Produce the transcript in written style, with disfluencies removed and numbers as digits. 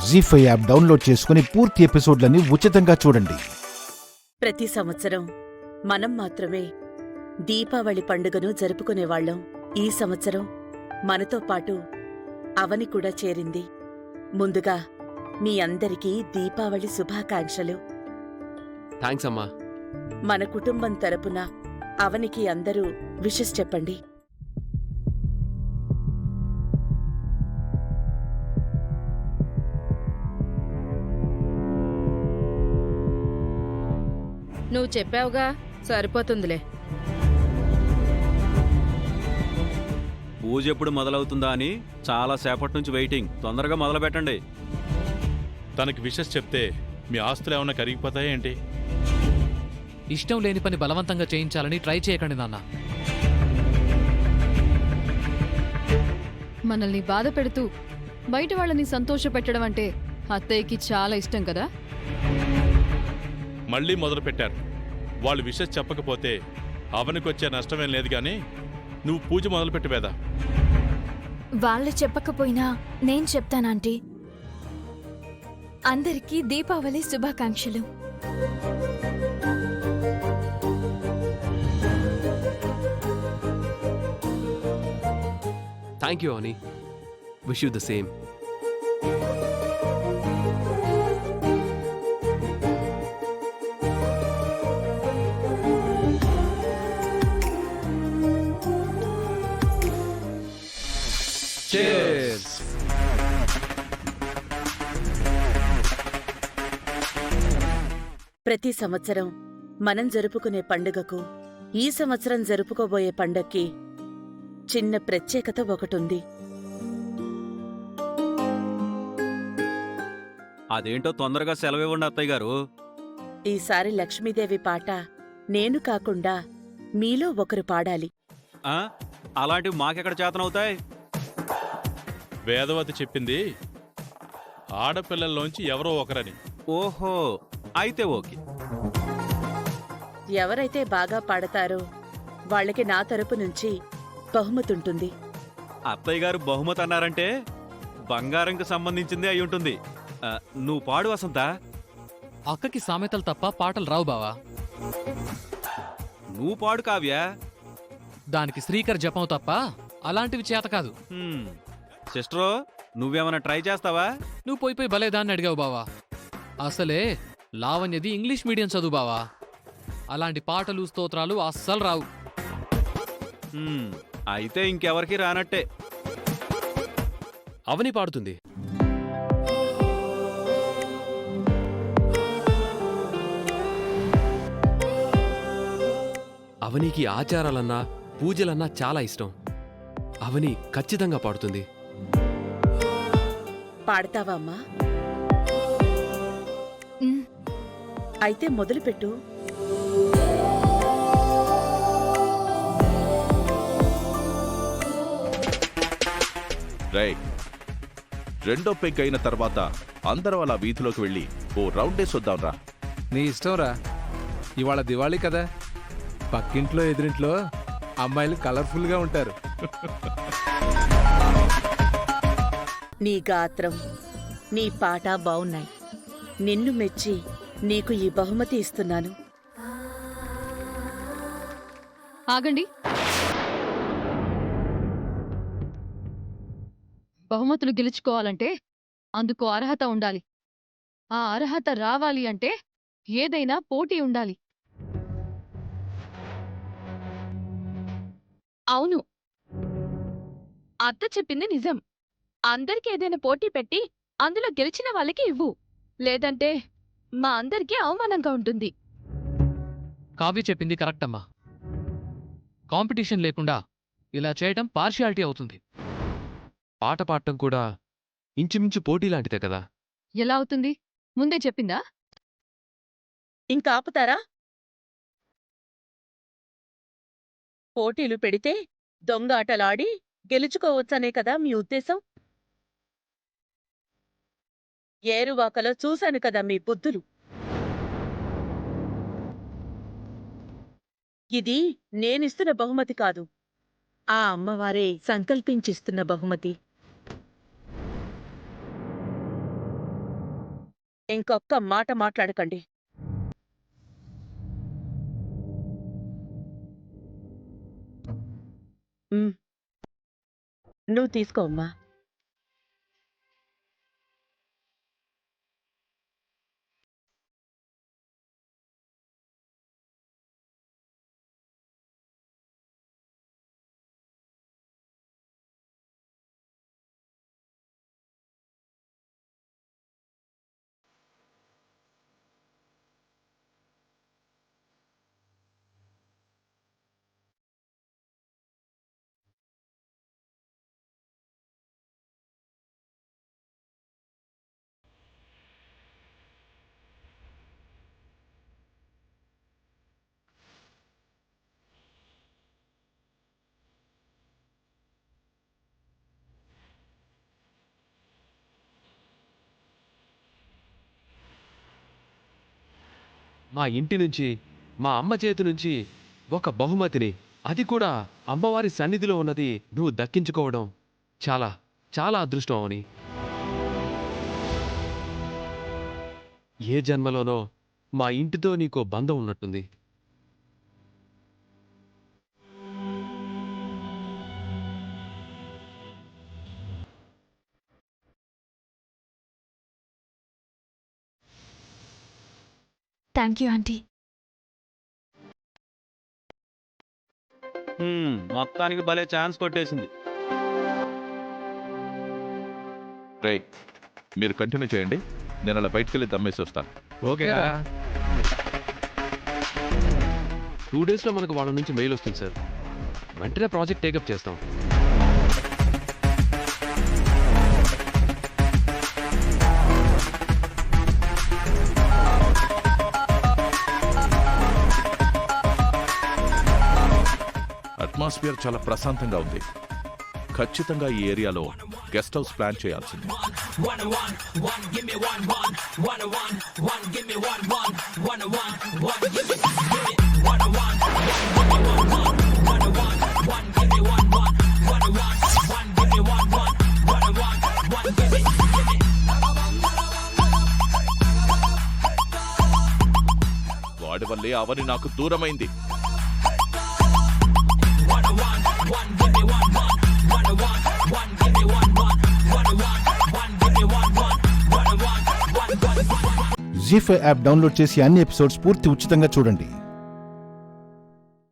జీ5 app download చేసుకుని పూర్తి ఎపిసోడ్లని ఉచితంగా చూడండి. ప్రతి సంవత్సరం మనం మాత్రమే దీపావళి పండుగను జరుపుకునేవాళ్లం. ఈ సంవత్సరం మనతో పాటు అవని కూడా చేరింది. ముందుగా మీ అందరికీ దీపావళి శుభాకాంక్షలు. థాంక్స్ అమ్మా. మన కుటుంబం తరపున అవనికి అందరూ విషెస్ చెప్పండి. నువ్వు చెప్పావుగా, సరిపోతుందిలే. పూజ ఎప్పుడు మొదలవుతుందా అని చాలా సేపటి నుంచి వెయిటింగ్. తొందరగా మొదలు పెట్టండి. తనకి విషెస్ చెప్తే మీ ఆస్తులు ఏమన్నా కరిగిపోతాయేంటి? ఇష్టం లేని పని బలవంతంగా చేయించాలని ట్రై చేయకండి నాన్న. మనల్ని బాధ పెడుతూ బయట వాళ్ళని సంతోషపెట్టడం అంటే అత్తయ్యకి చాలా ఇష్టం కదా. మళ్ళీ మొదలు పెట్టారు. వాళ్ళు విషెస్ చెప్పకపోతే అవనికొచ్చే నష్టమేం లేదు గాని నువ్వు పూజ మొదలుపెట్టి వేదా. వాళ్ళు చెప్పకపోయినా నేను చెప్తానంటీ. అందరికీ దీపావళి శుభాకాంక్షలు. Thank you Avani. Wish you the same. Cheers. ప్రతి సంవత్సరం మనం జరుపుకునే పండుగకు ఈ సంవత్సరం జరుపుకోబోయే పండక్కి చిన్న ప్రత్యేకత ఒకటుంది. అదేంటో తొందరగా సెలవివ్వండి అత్తయ్య గారు. ఈసారి లక్ష్మీదేవి పాట నేను కాకుండా మీలో ఒకరు పాడాలి. అలాంటివి మాకెక్కడ చేతనవుతాయి? వేదవతి చెప్పింది ఆడపిల్లల్లోంచి ఎవరో ఒకరని. ఓహో, అయితే ఓకే. ఎవరైతే బాగా పాడతారో వాళ్ళకి నా తరపు నుంచి బహుమతుంటుంది. అత్తయ్య గారు బహుమతి అన్నారంటే బంగారంకి సంబంధించింది అయి ఉంటుంది. నువ్వు పాడు వసంత. అక్కకి సామెతలు తప్ప పాటలు రావు బావా. నువ్వు పాడు కావ్య. దానికి శ్రీకర్ జపం తప్ప అలాంటివి చేత కాదు. సిస్టరో, నువ్వేమన్నా ట్రై చేస్తావా? నువ్వు పోయి భలేదాన్ని అడిగావు బావా. అసలే లావణ్యది ఇంగ్లీష్ మీడియం చదువు బావా. అలాంటి పాటలు స్తోత్రాలు అస్సలు రావు. అయితే ఇంకెవరికి రానట్టే. అవని పాడుతుంది. అవనికి ఆచారాలన్నా పూజలన్నా చాలా ఇష్టం. అవని ఖచ్చితంగా పాడుతుంది. పాడతావా అమ్మా? అయితే మొదలుపెట్టు. రేయ్, రెండో పెగ్ అయిన తర్వాత అందరం అలా వీధిలోకి వెళ్ళి ఓ రౌండేసొద్దాంరా. నీ ఇష్టం రా. ఇవాళ దివాళీ కదా, పక్కింట్లో ఎదురింట్లో అమ్మాయిలు కలర్ఫుల్గా ఉంటారు. నీ గాత్రం, నీ పాట బావున్నాయి. నిన్ను మెచ్చి నీకు ఈ బహుమతి ఇస్తున్నాను. ఆగండి. బహుమతులు గెలుచుకోవాలంటే అందుకు అర్హత ఉండాలి. ఆ అర్హత రావాలి అంటే ఏదైనా పోటీ ఉండాలి. అవును, అత్త చెప్పింది నిజం. అందరికి ఏదైనా పోటీ పెట్టి అందులో గెలిచిన వాళ్ళకి ఇవ్వు, లేదంటే మా అందరికీ అవమానంగా ఉంటుంది. కావ్య చెప్పింది కరెక్ట్ అమ్మా. కాంపిటీషన్ లేకుండా ఇలా చేయటం పార్షియాలిటీ అవుతుంది. పాట పాడటం కూడా ఇంచుమించు పోటీ లాంటిదే కదా. ఎలా అవుతుంది? ముందే చెప్పిందా? ఇంకా ఆపుతారా? పోటీలు పెడితే దొంగ ఆటలాడి గెలుచుకోవచ్చనే కదా మీ ఉద్దేశం? ఏరువాకలో చూశాను కదా మీ బుద్ధులు. ఇది నేనిస్తున్న బహుమతి కాదు, ఆ అమ్మవారే సంకల్పించిస్తున్న బహుమతి. ఇంకొక్క మాట మాట్లాడకండి. నువ్వు తీసుకో అమ్మా. మా ఇంటి నుంచి, మా అమ్మ చేతి నుంచి ఒక బహుమతిని, అది కూడా అమ్మవారి సన్నిధిలో ఉన్నది నువ్వు దక్కించుకోవడం చాలా చాలా అదృష్టం అవని. ఏ జన్మలోనో మా ఇంటితో నీకో బంధం ఉన్నట్టుంది. Thank you aunty. మొత్తానికి భలే ఛాన్స్ కొట్టేసింది. రే, మీరు కంటిన్యూ చేయండి, నేను అలా బయటికి వెళ్ళి దమ్మేసి వస్తాను. ఓకేరా? 2 డేస్లో మనకు వాళ్ళ నుంచి మెయిల్ వస్తుంది సార్. వెంటనే ప్రాజెక్ట్ టేకప్ చేస్తాం. అట్మాస్ఫియర్ చాలా ప్రశాంతంగా ఉంది. ఖచ్చితంగా ఈ ఏరియాలో గెస్ట్ హౌస్ ప్లాన్ చేయాల్సింది. వాడి వల్లే అవని నాకు దూరమైంది. జీ5 యాప్ డౌన్లోడ్ చేసి అన్ని ఎపిసోడ్స్ పూర్తి ఉచితంగా చూడండి.